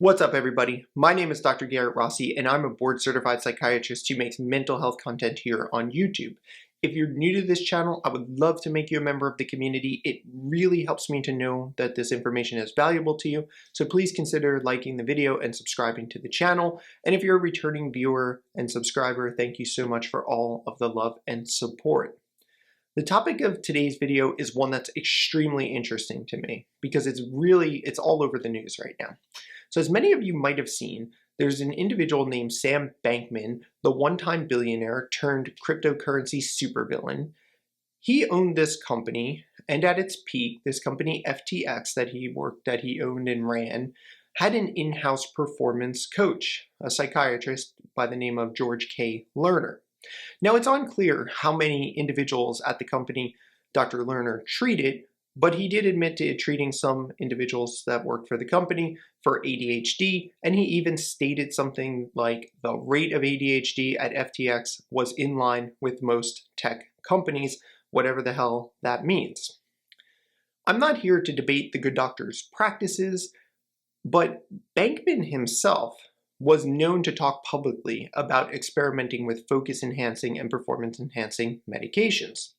What's up, everybody? My name is Dr. Garrett Rossi, and I'm a board-certified psychiatrist who makes mental health content here on YouTube. If you're new to this channel, I would love to make you a member of the community. It really helps me to know that this information is valuable to you, so please consider liking the video and subscribing to the channel. And if you're a returning viewer and subscriber, thank you so much for all of the love and support. The topic of today's video is one that's extremely interesting to me because it's all over the news right now. So as many of you might have seen, there's an individual named Sam Bankman, the one-time billionaire turned cryptocurrency supervillain. He owned this company, and at its peak, this company FTX that he owned and ran, had an in-house performance coach, a psychiatrist by the name of George K. Lerner. Now, it's unclear how many individuals at the company Dr. Lerner treated, but he did admit to treating some individuals that worked for the company for ADHD, and he even stated something like the rate of ADHD at FTX was in line with most tech companies, whatever the hell that means. I'm not here to debate the good doctor's practices, but Bankman himself was known to talk publicly about experimenting with focus-enhancing and performance-enhancing medications.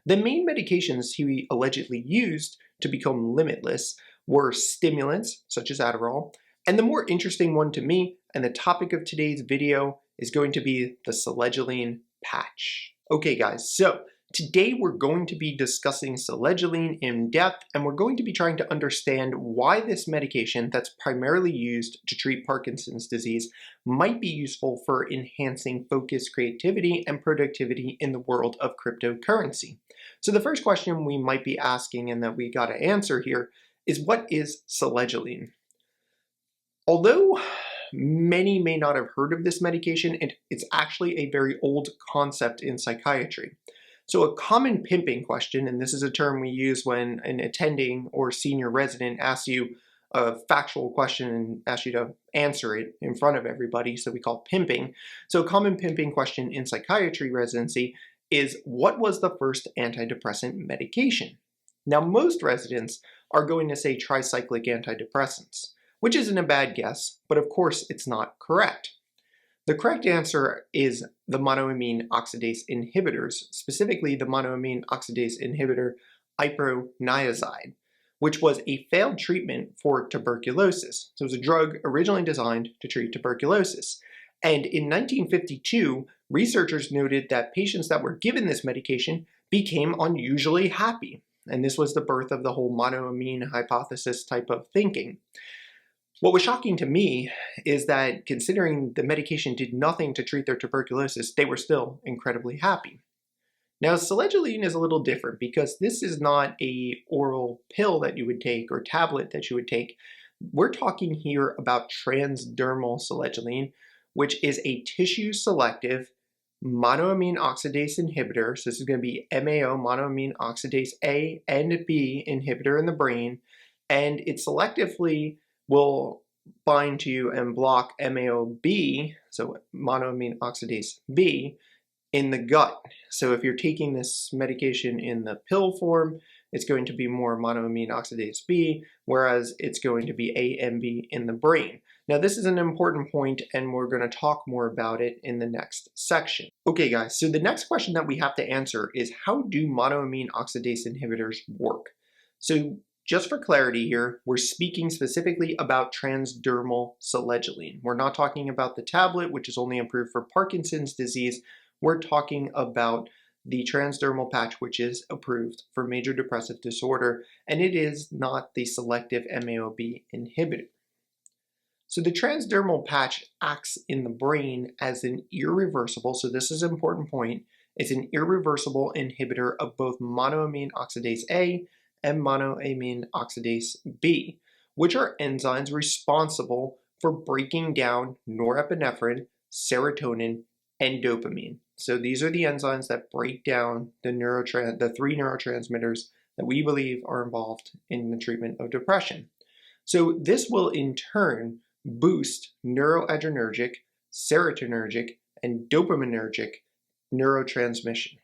The main medications he allegedly used to become limitless were stimulants, such as Adderall, and the more interesting one to me, and the topic of today's video, is going to be the Selegiline patch. Okay guys, so today we're going to be discussing Selegiline in depth, and we're going to be trying to understand why this medication that's primarily used to treat Parkinson's disease might be useful for enhancing focus, creativity, and productivity in the world of cryptocurrency. So the first question we might be asking and that we got to answer here is, what is Selegiline? Although many may not have heard of this medication, it's actually a very old concept in psychiatry. So a common pimping question, and this is a term we use when an attending or senior resident asks you a factual question and asks you to answer it in front of everybody, so we call it pimping. So a common pimping question in psychiatry residency is, what was the first antidepressant medication? Now, most residents are going to say tricyclic antidepressants, which isn't a bad guess, but of course it's not correct. The correct answer is the monoamine oxidase inhibitors, specifically the monoamine oxidase inhibitor iproniazide, which was a failed treatment for tuberculosis. So it was a drug originally designed to treat tuberculosis. And in 1952, researchers noted that patients that were given this medication became unusually happy. And this was the birth of the whole monoamine hypothesis type of thinking. What was shocking to me is that considering the medication did nothing to treat their tuberculosis, they were still incredibly happy. Now, Selegiline is a little different because this is not an oral pill that you would take or tablet that you would take. We're talking here about transdermal Selegiline, which is a tissue-selective monoamine oxidase inhibitor. So this is going to be MAO, monoamine oxidase A and B inhibitor in the brain, and it selectively will bind to and block MAO-B, so monoamine oxidase B, in the gut. So if you're taking this medication in the pill form, it's going to be more monoamine oxidase B, whereas it's going to be A and B in the brain. Now this is an important point, and we're going to talk more about it in the next section. Okay guys, so the next question that we have to answer is, how do monoamine oxidase inhibitors work? So just for clarity here, we're speaking specifically about transdermal Selegiline. We're not talking about the tablet, which is only approved for Parkinson's disease. We're talking about the transdermal patch, which is approved for major depressive disorder, and it is not the selective MAO-B inhibitor. So the transdermal patch acts in the brain as an irreversible, so this is an important point, it's an irreversible inhibitor of both monoamine oxidase A and monoamine oxidase B, which are enzymes responsible for breaking down norepinephrine, serotonin, and dopamine. So these are the enzymes that break down the three neurotransmitters that we believe are involved in the treatment of depression. So this will in turn boost neuroadrenergic, serotonergic, and dopaminergic neurotransmission.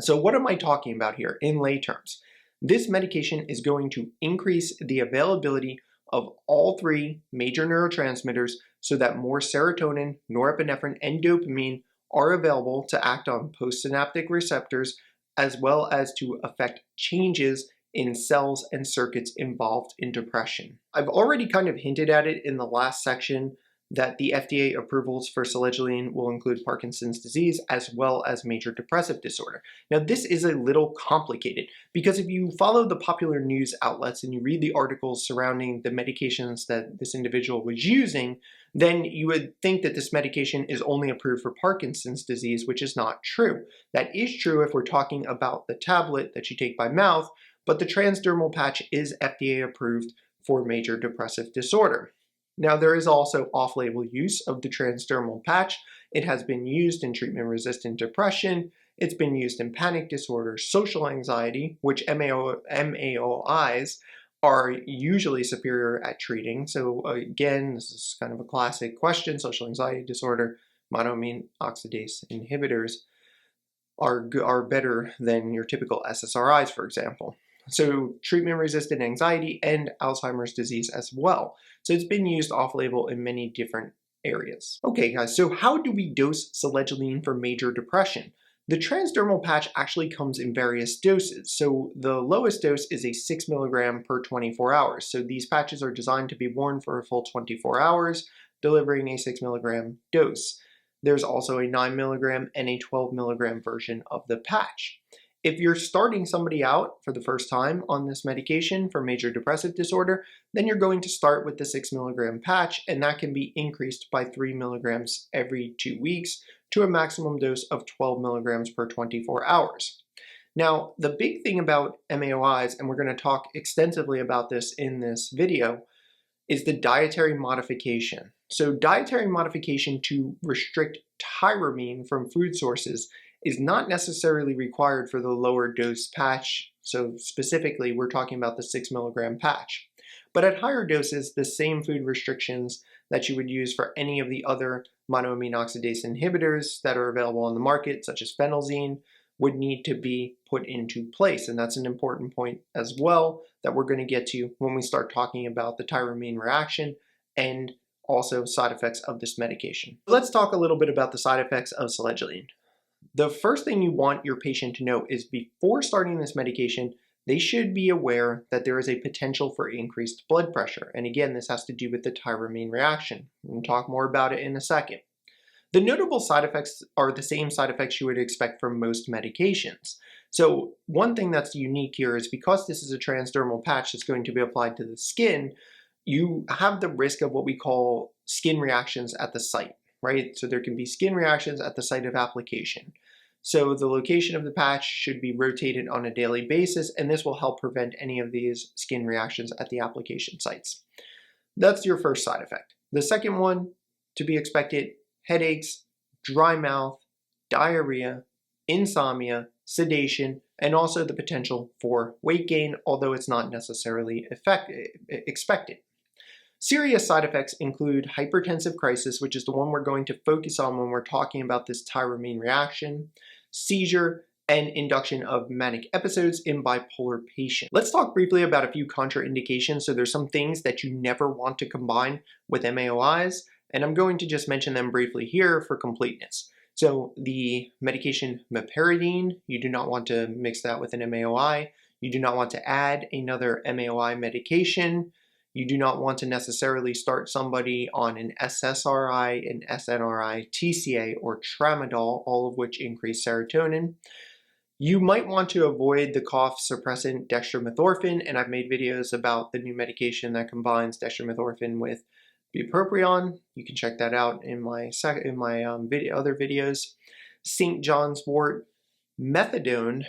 So what am I talking about here in lay terms? This medication is going to increase the availability of all three major neurotransmitters so that more serotonin, norepinephrine, and dopamine are available to act on postsynaptic receptors, as well as to affect changes in cells and circuits involved in depression. I've already kind of hinted at it in the last section that the FDA approvals for Selegiline will include Parkinson's disease as well as major depressive disorder. Now, this is a little complicated because if you follow the popular news outlets and you read the articles surrounding the medications that this individual was using, then you would think that this medication is only approved for Parkinson's disease, which is not true. That is true if we're talking about the tablet that you take by mouth, but the transdermal patch is FDA approved for major depressive disorder. Now, there is also off-label use of the transdermal patch. It has been used in treatment-resistant depression. It's been used in panic disorder, social anxiety, which MAOIs are usually superior at treating. So again, this is kind of a classic question. Social anxiety disorder, monoamine oxidase inhibitors are better than your typical SSRIs, for example. So treatment-resistant anxiety and Alzheimer's disease as well. So it's been used off-label in many different areas. Okay guys, so how do we dose Selegiline for major depression? The transdermal patch actually comes in various doses. So the lowest dose is a 6 milligram per 24 hours. So these patches are designed to be worn for a full 24 hours, delivering a 6 milligram dose. There's also a 9 milligram and a 12 milligram version of the patch. If you're starting somebody out for the first time on this medication for major depressive disorder, then you're going to start with the 6 milligram patch, and that can be increased by 3 milligrams every 2 weeks to a maximum dose of 12 milligrams per 24 hours. Now, the big thing about MAOIs, and we're going to talk extensively about this in this video, is the dietary modification. So dietary modification to restrict tyramine from food sources is not necessarily required for the lower dose patch. So specifically, we're talking about the 6 milligram patch. But at higher doses, the same food restrictions that you would use for any of the other monoamine oxidase inhibitors that are available on the market, such as phenelzine, would need to be put into place. And that's an important point as well that we're going to get to when we start talking about the Tyramine reaction and also side effects of this medication. Let's talk a little bit about the side effects of Selegiline. The first thing you want your patient to know is before starting this medication, they should be aware that there is a potential for increased blood pressure. And again, this has to do with the Tyramine reaction. We'll talk more about it in a second. The notable side effects are the same side effects you would expect from most medications. So one thing that's unique here is because this is a transdermal patch that's going to be applied to the skin, you have the risk of what we call skin reactions at the site, right? So there can be skin reactions at the site of application. So the location of the patch should be rotated on a daily basis, and this will help prevent any of these skin reactions at the application sites. That's your first side effect. The second one, to be expected, headaches, dry mouth, diarrhea, insomnia, sedation, and also the potential for weight gain, although it's not necessarily expected. Serious side effects include hypertensive crisis, which is the one we're going to focus on when we're talking about this tyramine reaction, seizure, and induction of manic episodes in bipolar patients. Let's talk briefly about a few contraindications. So there's some things that you never want to combine with MAOIs, and I'm going to just mention them briefly here for completeness. So the medication meperidine, you do not want to mix that with an MAOI. You do not want to add another MAOI medication. You do not want to necessarily start somebody on an SSRI, an SNRI, TCA, or tramadol, all of which increase serotonin. You might want to avoid the cough suppressant dextromethorphan, and I've made videos about the new medication that combines dextromethorphan with bupropion. You can check that out in my other videos. St. John's wort, methadone.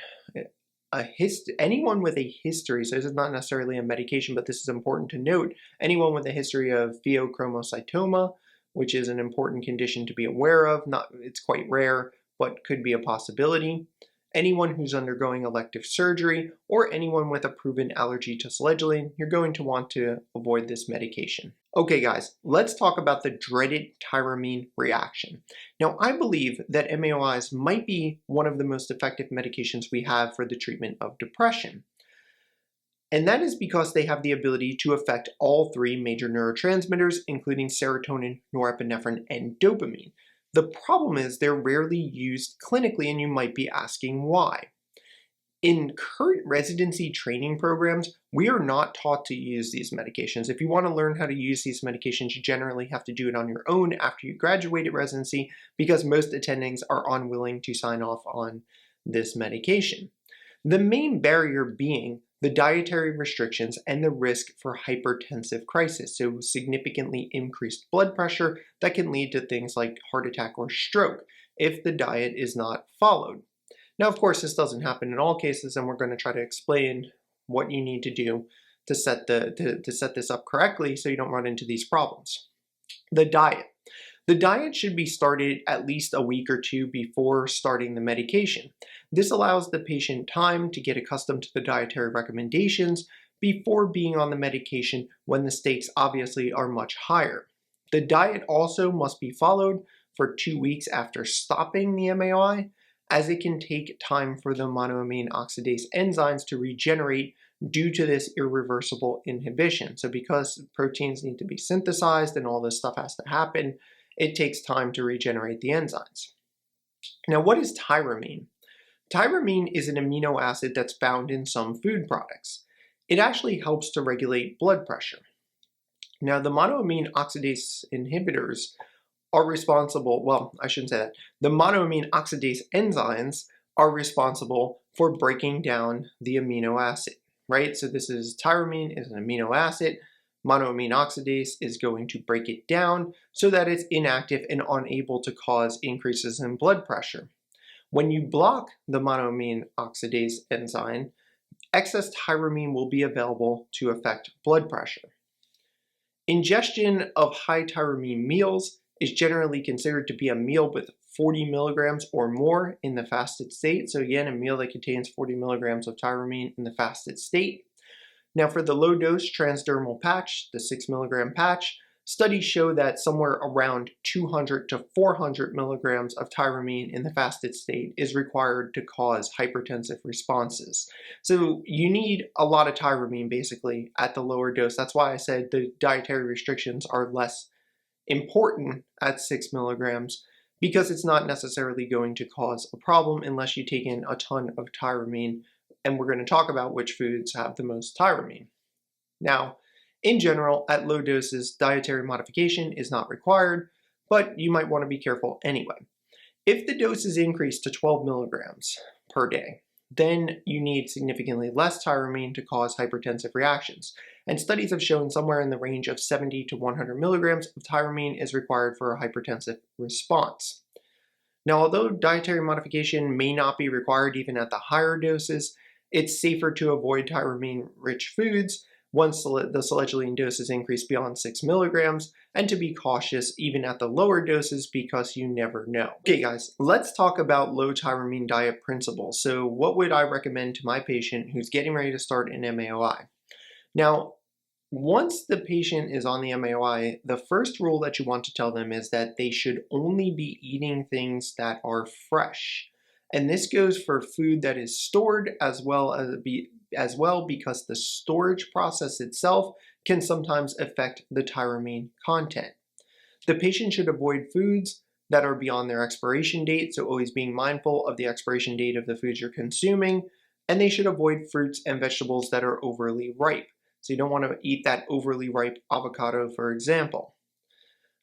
Anyone with a history, so this is not necessarily a medication, but this is important to note, anyone with a history of pheochromocytoma, which is an important condition to be aware of, it's quite rare, but could be a possibility. Anyone who's undergoing elective surgery, or anyone with a proven allergy to Selegiline, you're going to want to avoid this medication. Okay guys, let's talk about the dreaded tyramine reaction. Now I believe that MAOIs might be one of the most effective medications we have for the treatment of depression. And that is because they have the ability to affect all three major neurotransmitters, including serotonin, norepinephrine, and dopamine. The problem is they're rarely used clinically, and you might be asking why. In current residency training programs, we are not taught to use these medications. If you want to learn how to use these medications, you generally have to do it on your own after you graduate at residency because most attendings are unwilling to sign off on this medication. The main barrier being the dietary restrictions and the risk for hypertensive crisis, so significantly increased blood pressure that can lead to things like heart attack or stroke if the diet is not followed. Now, of course, this doesn't happen in all cases, and we're going to try to explain what you need to do to set this up correctly so you don't run into these problems. The diet. The diet should be started at least a week or two before starting the medication. This allows the patient time to get accustomed to the dietary recommendations before being on the medication when the stakes obviously are much higher. The diet also must be followed for 2 weeks after stopping the MAOI, as it can take time for the monoamine oxidase enzymes to regenerate due to this irreversible inhibition. So because proteins need to be synthesized and all this stuff has to happen, it takes time to regenerate the enzymes. Now, what is tyramine? Tyramine is an amino acid that's found in some food products. It actually helps to regulate blood pressure. Now, the monoamine oxidase inhibitors are responsible, well, I shouldn't say that. The monoamine oxidase enzymes are responsible for breaking down the amino acid, right? So this is tyramine is an amino acid. Monoamine oxidase is going to break it down so that it's inactive and unable to cause increases in blood pressure. When you block the monoamine oxidase enzyme, excess tyramine will be available to affect blood pressure. Ingestion of high tyramine meals is generally considered to be a meal with 40 milligrams or more in the fasted state. So again, a meal that contains 40 milligrams of tyramine in the fasted state. Now for the low dose transdermal patch, the 6 milligram patch, studies show that somewhere around 200 to 400 milligrams of tyramine in the fasted state is required to cause hypertensive responses. So you need a lot of tyramine basically at the lower dose. That's why I said the dietary restrictions are less important at 6 milligrams, because it's not necessarily going to cause a problem unless you take in a ton of tyramine, and we're going to talk about which foods have the most tyramine. Now, in general, at low doses, dietary modification is not required, but you might want to be careful anyway. If the dose is increased to 12 milligrams per day, then you need significantly less tyramine to cause hypertensive reactions. And studies have shown somewhere in the range of 70 to 100 milligrams of tyramine is required for a hypertensive response. Now, although dietary modification may not be required even at the higher doses, it's safer to avoid tyramine-rich foods once the Selegiline dose is increased beyond 6 milligrams, and to be cautious even at the lower doses because you never know. Okay guys, let's talk about low tyramine diet principles. So what would I recommend to my patient who's getting ready to start an MAOI? Now, once the patient is on the MAOI, the first rule that you want to tell them is that they should only be eating things that are fresh. And this goes for food that is stored as well because the storage process itself can sometimes affect the tyramine content. The patient should avoid foods that are beyond their expiration date, so always being mindful of the expiration date of the foods you're consuming, and they should avoid fruits and vegetables that are overly ripe. So you don't want to eat that overly ripe avocado, for example.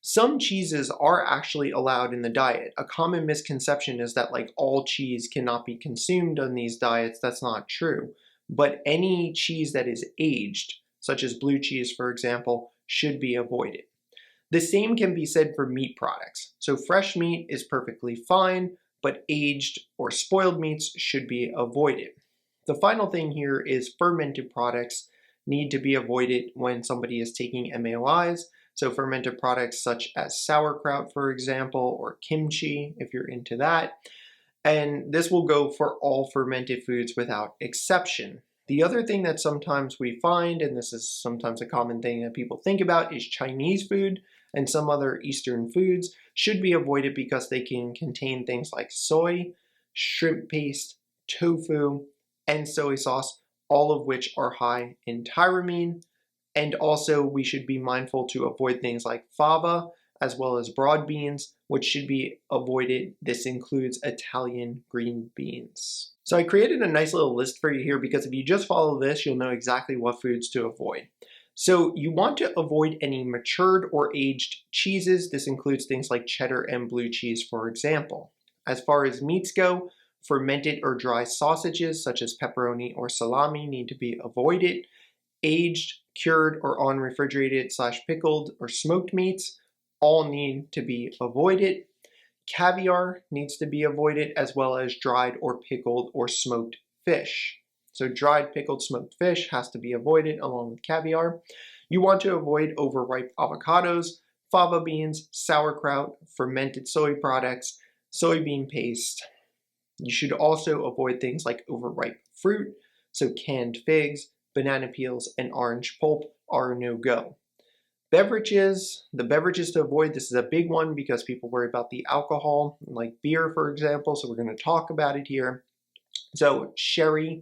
Some cheeses are actually allowed in the diet. A common misconception is that like all cheese cannot be consumed on these diets. That's not true. But any cheese that is aged, such as blue cheese, for example, should be avoided. The same can be said for meat products. So fresh meat is perfectly fine, but aged or spoiled meats should be avoided. The final thing here is fermented products need to be avoided when somebody is taking MAOIs. So fermented products such as sauerkraut, for example, or kimchi, if you're into that. And this will go for all fermented foods without exception. The other thing that sometimes we find, and this is sometimes a common thing that people think about, is Chinese food and some other Eastern foods should be avoided because they can contain things like soy, shrimp paste, tofu, and soy sauce, all of which are high in tyramine. And also we should be mindful to avoid things like fava, as well as broad beans, which should be avoided. This includes Italian green beans. So I created a nice little list for you here because if you just follow this, you'll know exactly what foods to avoid. So you want to avoid any matured or aged cheeses. This includes things like cheddar and blue cheese, for example. As far as meats go, fermented or dry sausages such as pepperoni or salami need to be avoided. Aged, cured, or unrefrigerated/pickled or smoked meats all need to be avoided. Caviar needs to be avoided, as well as dried or pickled or smoked fish. So dried, pickled, smoked fish has to be avoided along with caviar. You want to avoid overripe avocados, fava beans, sauerkraut, fermented soy products, soybean paste. You should also avoid things like overripe fruit, so canned figs, banana peels, and orange pulp are no-go. Beverages, the beverages to avoid, this is a big one because people worry about the alcohol, like beer, for example, so we're going to talk about it here. So sherry,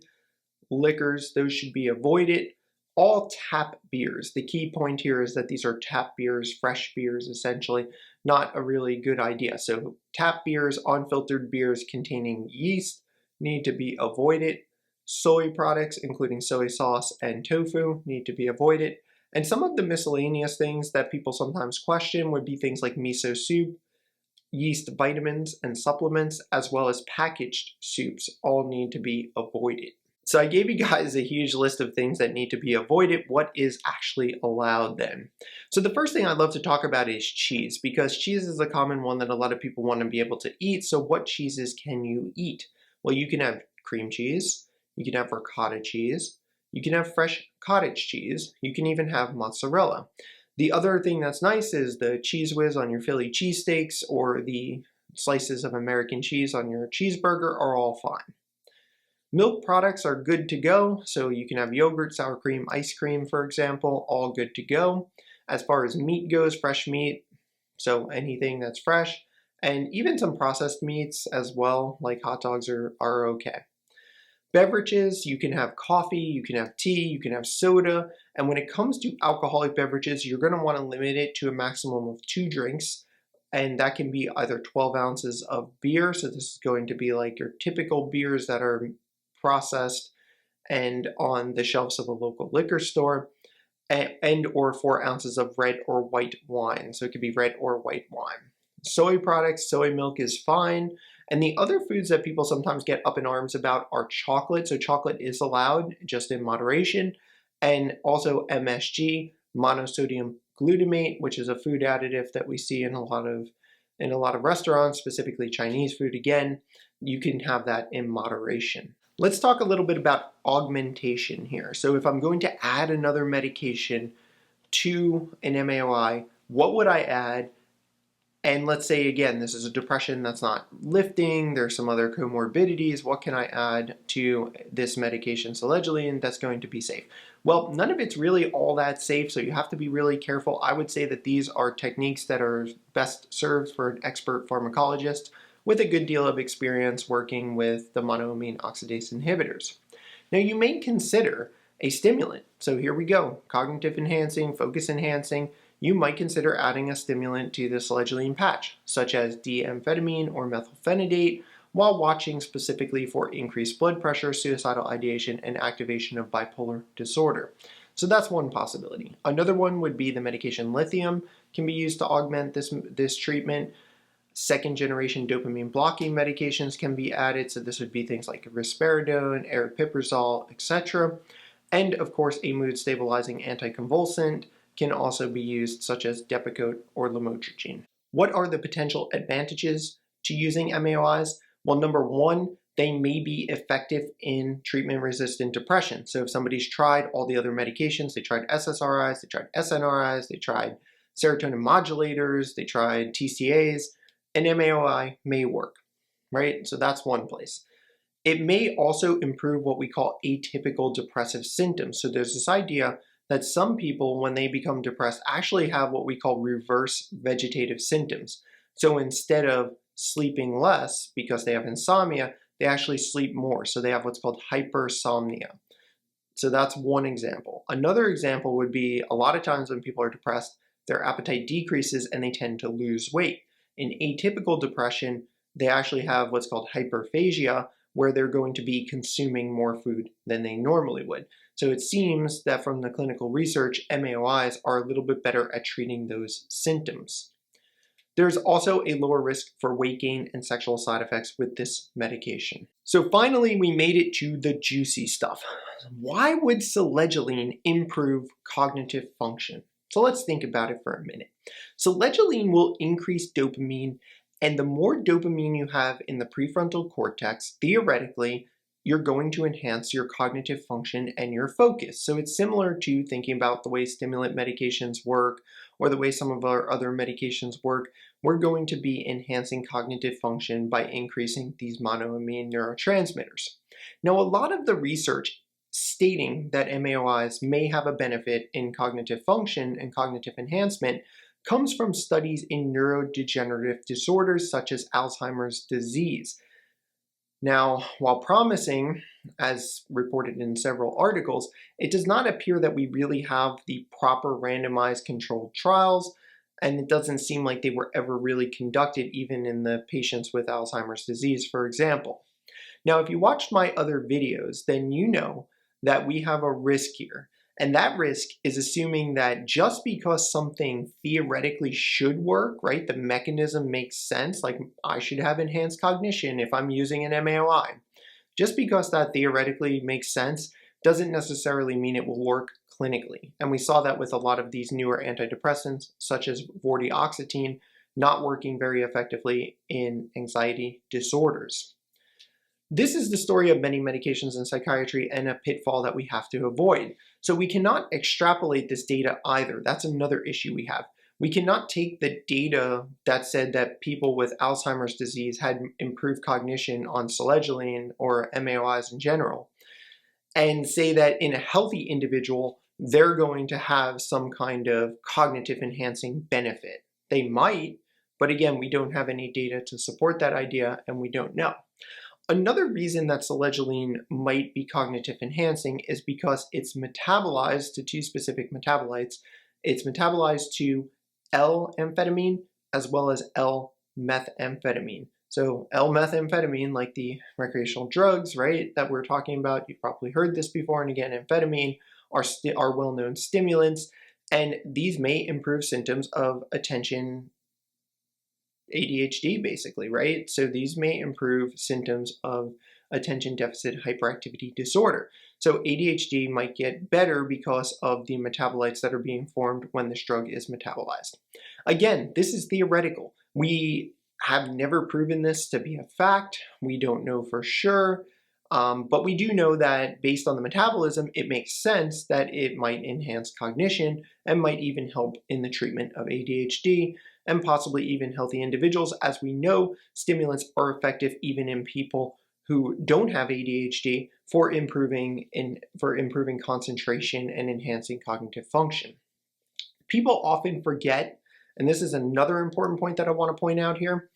liquors, those should be avoided. All tap beers. The key point here is that these are tap beers, fresh beers, essentially, not a really good idea. So tap beers, unfiltered beers containing yeast need to be avoided. Soy products, including soy sauce and tofu, need to be avoided. And some of the miscellaneous things that people sometimes question would be things like miso soup, yeast vitamins and supplements, as well as packaged soups, all need to be avoided. So I gave you guys a huge list of things that need to be avoided. What is actually allowed then? So the first thing I'd love to talk about is cheese, because cheese is a common one that a lot of people want to be able to eat. So what cheeses can you eat? Well, you can have cream cheese, you can have ricotta cheese, you can have fresh cottage cheese, you can even have mozzarella. The other thing that's nice is the cheese whiz on your Philly cheesesteaks or the slices of American cheese on your cheeseburger are all fine. Milk products are good to go, so you can have yogurt, sour cream, ice cream, for example, all good to go. As far as meat goes, fresh meat, so anything that's fresh, and even some processed meats as well, like hot dogs are okay. Beverages, you can have coffee, you can have tea, you can have soda, and when it comes to alcoholic beverages, you're going to want to limit it to a maximum of 2 drinks, and that can be either 12 ounces of beer, so this is going to be like your typical beers that are processed and on the shelves of a local liquor store, and or 4 ounces of red or white wine, so it could be red or white wine. Soy products, soy milk is fine. And the other foods that people sometimes get up in arms about are chocolate. So chocolate is allowed, just in moderation. And also MSG, monosodium glutamate, which is a food additive that we see in a lot of restaurants, specifically Chinese food. Again, you can have that in moderation. Let's talk a little bit about augmentation here. So if I'm going to add another medication to an MAOI, what would I add? And let's say, again, this is a depression that's not lifting, there's some other comorbidities, what can I add to this medication, Selegiline, that's going to be safe? Well, none of it's really all that safe, so you have to be really careful. I would say that these are techniques that are best served for an expert pharmacologist with a good deal of experience working with the monoamine oxidase inhibitors. Now, you may consider a stimulant. So here we go, cognitive enhancing, focus enhancing. You might consider adding a stimulant to the Selegiline patch, such as D-amphetamine or methylphenidate, while watching specifically for increased blood pressure, suicidal ideation, and activation of bipolar disorder. So that's one possibility. Another one would be the medication lithium can be used to augment this treatment. Second generation dopamine blocking medications can be added, so this would be things like risperidone, aripiprazole, etc. And of course, a mood stabilizing anticonvulsant can also be used, such as Depakote or lamotrigine. What are the potential advantages to using MAOIs? Well, number one, they may be effective in treatment-resistant depression. So if somebody's tried all the other medications, they tried SSRIs, they tried SNRIs, they tried serotonin modulators, they tried TCAs, an MAOI may work, right? So that's one place. It may also improve what we call atypical depressive symptoms. So there's this idea that some people, when they become depressed, actually have what we call reverse vegetative symptoms. So instead of sleeping less because they have insomnia, they actually sleep more. So they have what's called hypersomnia. So that's one example. Another example would be a lot of times when people are depressed, their appetite decreases and they tend to lose weight. In atypical depression, they actually have what's called hyperphagia, where they're going to be consuming more food than they normally would. So it seems that from the clinical research, MAOIs are a little bit better at treating those symptoms. There's also a lower risk for weight gain and sexual side effects with this medication. So finally, we made it to the juicy stuff. Why would Selegiline improve cognitive function? So let's think about it for a minute. Selegiline will increase dopamine, and the more dopamine you have in the prefrontal cortex, theoretically, you're going to enhance your cognitive function and your focus. So it's similar to thinking about the way stimulant medications work or the way some of our other medications work. We're going to be enhancing cognitive function by increasing these monoamine neurotransmitters. Now, a lot of the research stating that MAOIs may have a benefit in cognitive function and cognitive enhancement comes from studies in neurodegenerative disorders such as Alzheimer's disease. Now, while promising, as reported in several articles, it does not appear that we really have the proper randomized controlled trials, and it doesn't seem like they were ever really conducted even in the patients with Alzheimer's disease, for example. Now, if you watched my other videos, then you know that we have a risk here. And that risk is assuming that just because something theoretically should work, right, the mechanism makes sense, like I should have enhanced cognition if I'm using an MAOI. Just because that theoretically makes sense doesn't necessarily mean it will work clinically. And we saw that with a lot of these newer antidepressants, such as vortioxetine, not working very effectively in anxiety disorders. This is the story of many medications in psychiatry and a pitfall that we have to avoid. So we cannot extrapolate this data either. That's another issue we have. We cannot take the data that said that people with Alzheimer's disease had improved cognition on Selegiline or MAOIs in general and say that in a healthy individual, they're going to have some kind of cognitive enhancing benefit. They might, but again, we don't have any data to support that idea and we don't know. Another reason that Selegiline might be cognitive enhancing is because it's metabolized to two specific metabolites. It's metabolized to L-amphetamine as well as L-methamphetamine. So L-methamphetamine, like the recreational drugs, right, that we're talking about, you've probably heard this before, and again, amphetamine are well-known stimulants, and these may improve symptoms of attention ADHD, basically, right? So these may improve symptoms of attention deficit hyperactivity disorder. So ADHD might get better because of the metabolites that are being formed when this drug is metabolized. Again, this is theoretical. We have never proven this to be a fact. We don't know for sure, but we do know that based on the metabolism, it makes sense that it might enhance cognition and might even help in the treatment of ADHD and possibly even healthy individuals. As we know, stimulants are effective even in people who don't have ADHD for improving concentration and enhancing cognitive function. People often forget, and this is another important point that I want to point out here,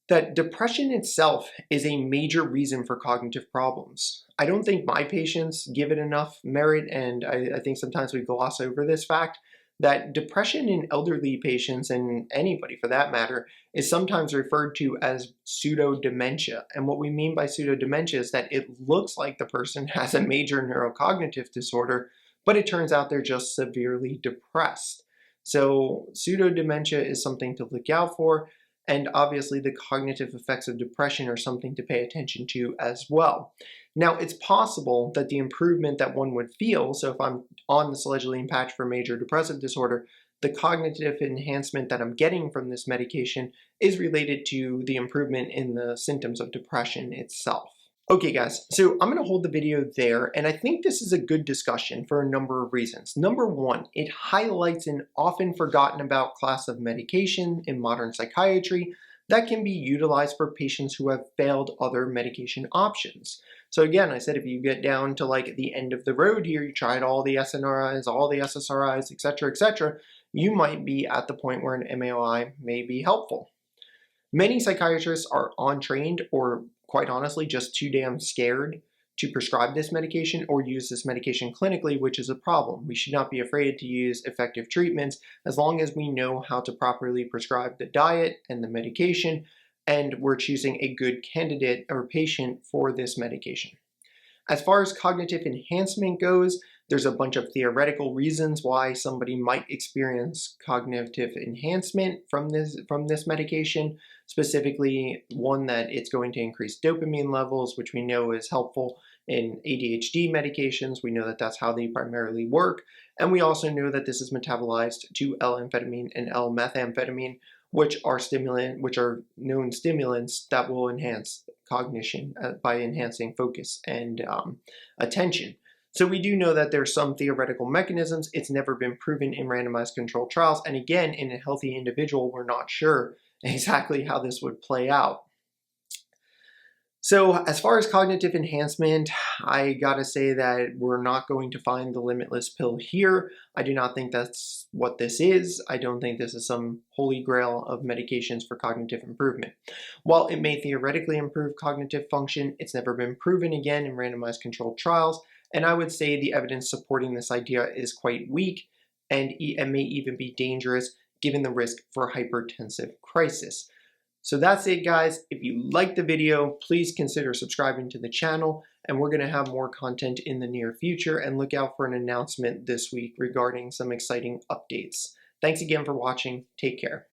that depression itself is a major reason for cognitive problems. I don't think my patients give it enough merit, and I think sometimes we gloss over this fact, that depression in elderly patients, and anybody for that matter, is sometimes referred to as pseudo-dementia. And what we mean by pseudo-dementia is that it looks like the person has a major neurocognitive disorder, but it turns out they're just severely depressed. So pseudo-dementia is something to look out for, and obviously the cognitive effects of depression are something to pay attention to as well. Now, it's possible that the improvement that one would feel, so if I'm on the Selegiline patch for major depressive disorder, the cognitive enhancement that I'm getting from this medication is related to the improvement in the symptoms of depression itself. Okay guys, so I'm going to hold the video there, and I think this is a good discussion for a number of reasons. Number one, it highlights an often forgotten about class of medication in modern psychiatry that can be utilized for patients who have failed other medication options. So again, I said if you get down to like the end of the road here, you tried all the SNRIs, all the SSRIs, etc., you might be at the point where an MAOI may be helpful. Many psychiatrists are untrained or quite honestly just too damn scared to prescribe this medication or use this medication clinically, which is a problem. We should not be afraid to use effective treatments as long as we know how to properly prescribe the diet and the medication, and we're choosing a good candidate or patient for this medication. As far as cognitive enhancement goes, there's a bunch of theoretical reasons why somebody might experience cognitive enhancement from this medication. Specifically, one, that it's going to increase dopamine levels, which we know is helpful in ADHD medications. We know that that's how they primarily work. And we also know that this is metabolized to L-amphetamine and L-methamphetamine, which are known stimulants that will enhance cognition by enhancing focus and attention. So we do know that there's some theoretical mechanisms. It's never been proven in randomized controlled trials. And again, in a healthy individual, we're not sure exactly how this would play out. So as far as cognitive enhancement, I gotta say that we're not going to find the limitless pill here. I do not think that's what this is. I don't think this is some holy grail of medications for cognitive improvement. While it may theoretically improve cognitive function, it's never been proven again in randomized controlled trials. And I would say the evidence supporting this idea is quite weak, and it may even be dangerous given the risk for hypertensive crisis. So that's it, guys. If you liked the video, please consider subscribing to the channel, and we're going to have more content in the near future, and look out for an announcement this week regarding some exciting updates. Thanks again for watching. Take care.